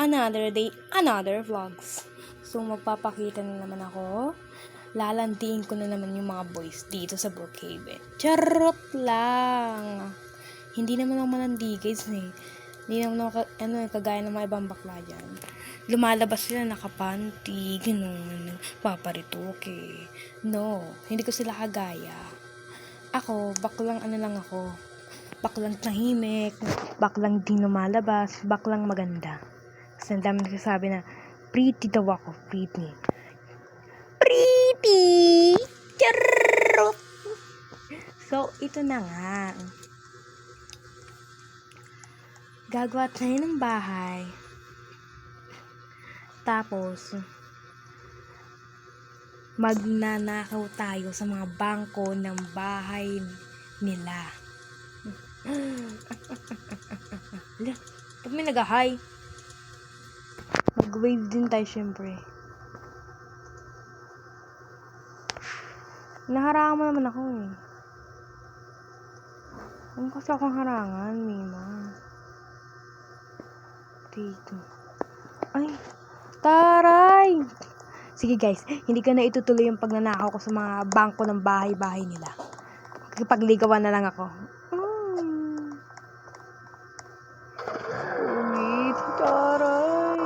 another day, another vlogs. So, magpapakita na naman ako. Lalandiin ko na naman yung mga boys dito sa Brookhaven. Charot lang! Hindi naman ako malandi, guys, eh. Hindi naman ako, kagaya ng mga ibang bakla dyan. Lumalabas sila nakapanty, ganun, paparitoke. No, hindi ko sila kagaya. Ako, baklang baklang tahimik, baklang di lumalabas, baklang maganda. Kasi ang dami nagsasabi na, pretty daw ako, pretty. Pretty! Charot! So, ito na nga. Gagawa tayo ng bahay. Tapos, magnanakaw tayo sa mga bangko ng bahay nila. Pag may nag-hi, mag-wave din tayo syempre. Naharangan mo naman ako eh. Ano kasi akong harangan, Mima? Dito. Ay, taray! Sige guys, hindi ko na itutuloy yung pagnanakaw ko sa mga bangko ng bahay-bahay nila. Pagligawan na lang ako. Ulit, taray!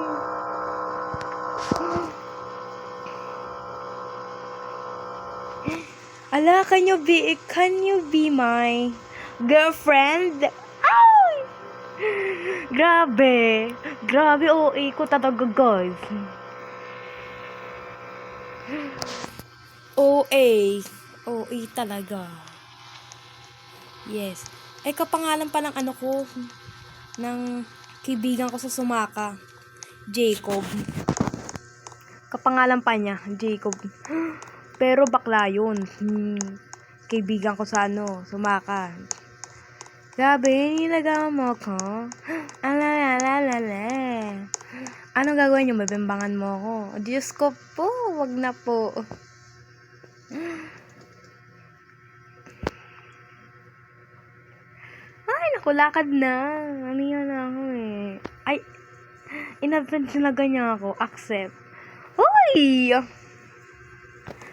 Ala, can you be my girlfriend? Ay! Grabe, OA ko talaga, guys. OA talaga. Yes. Kapangalan pa ng ng kaibigan ko sa Sumaka, Jacob. Kapangalan pa niya, Jacob. Pero bakla yun. Kaibigan ko sa Sumaka. Grabe, nilagawa mo ko. Alalalala. Anong gagawin niyo? Mabimbangan mo ako. Diyos ko po, wag na po. Ay, naku, lakad na. Aniyan na ako eh. Ay, in-advance na ganyan ako. Accept. Hoy!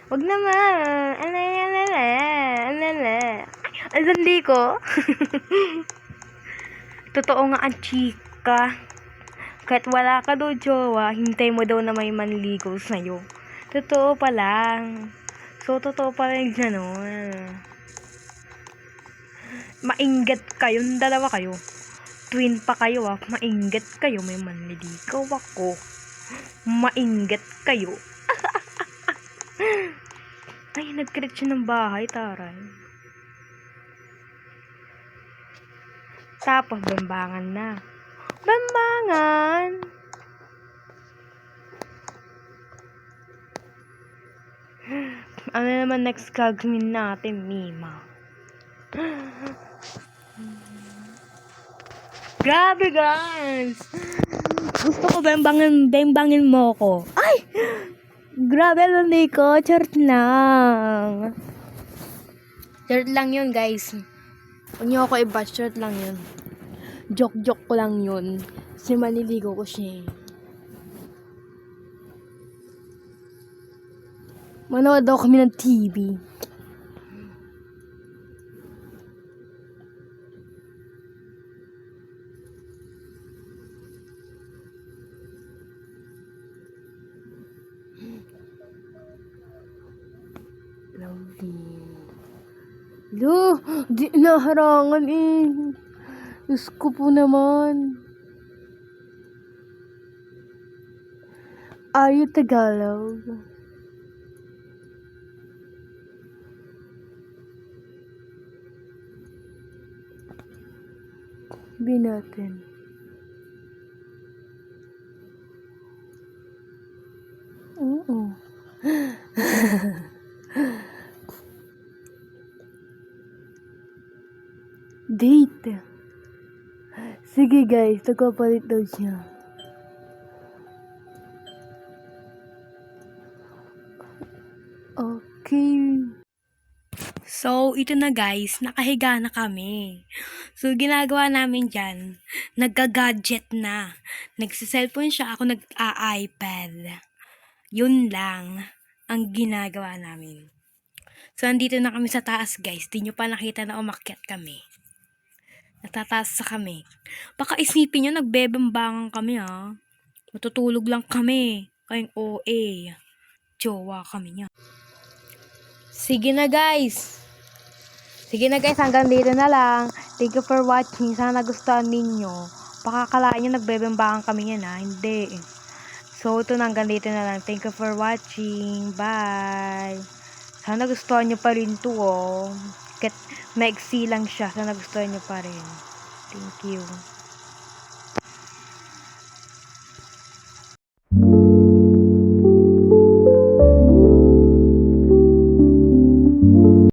Wag naman. Alala. Ay, sandi ko. Totoo nga ang chika. Kahit wala ka daw jowa, hintay mo daw na may manligaw sa'yo. Totoo pa lang. So, totoo pa lang gano'n. Maingat kayo, dalawa kayo. Twin pa kayo Maingat kayo, may manliligaw ako. Maingat kayo. Ay, nag-create siya ng bahay, taray. Tapos, bambangan na. Bambangan! Ano naman next gagawin natin, Mima? Grabe, guys! Gusto ko bambangin mo ko. Ay! Grabe, landay ko. Chart lang. Chart lang yun, guys. Huwag niyo ako i-bash. Chart lang yun. Joke ko lang yun. Kasi maniligo ko siya. Manood daw kami ng TV. Love you. Di naharangan eh. Diyos ko po naman. Are you Tagalog? Sabi natin. Oo. Date. Sige guys, nagpapalit daw siya. Okay. So, ito na guys, nakahiga na kami. So, ginagawa namin dyan, nagka-gadget na. Nagsiselfone siya, ako nag-a-iPad. Yun lang ang ginagawa namin. So, andito na kami sa taas guys. Di nyo pa nakita na umakyat kami. Natataas sa kami. Baka isipin nyo, nagbebambangan kami ha. Matutulog lang kami. Kayong OA. Jowa kami niya. Sige na guys. Hanggang dito na lang. Thank you for watching. Sana nagustuhan ninyo. Baka akalain nyo nagbebembangan kami yan ha. Hindi. So, ito na, hanggang dito na lang. Thank you for watching. Bye. Sana nagustuhan nyo pa rin to oh. Maiksi lang siya. Sana nagustuhan nyo pa rin. Thank you.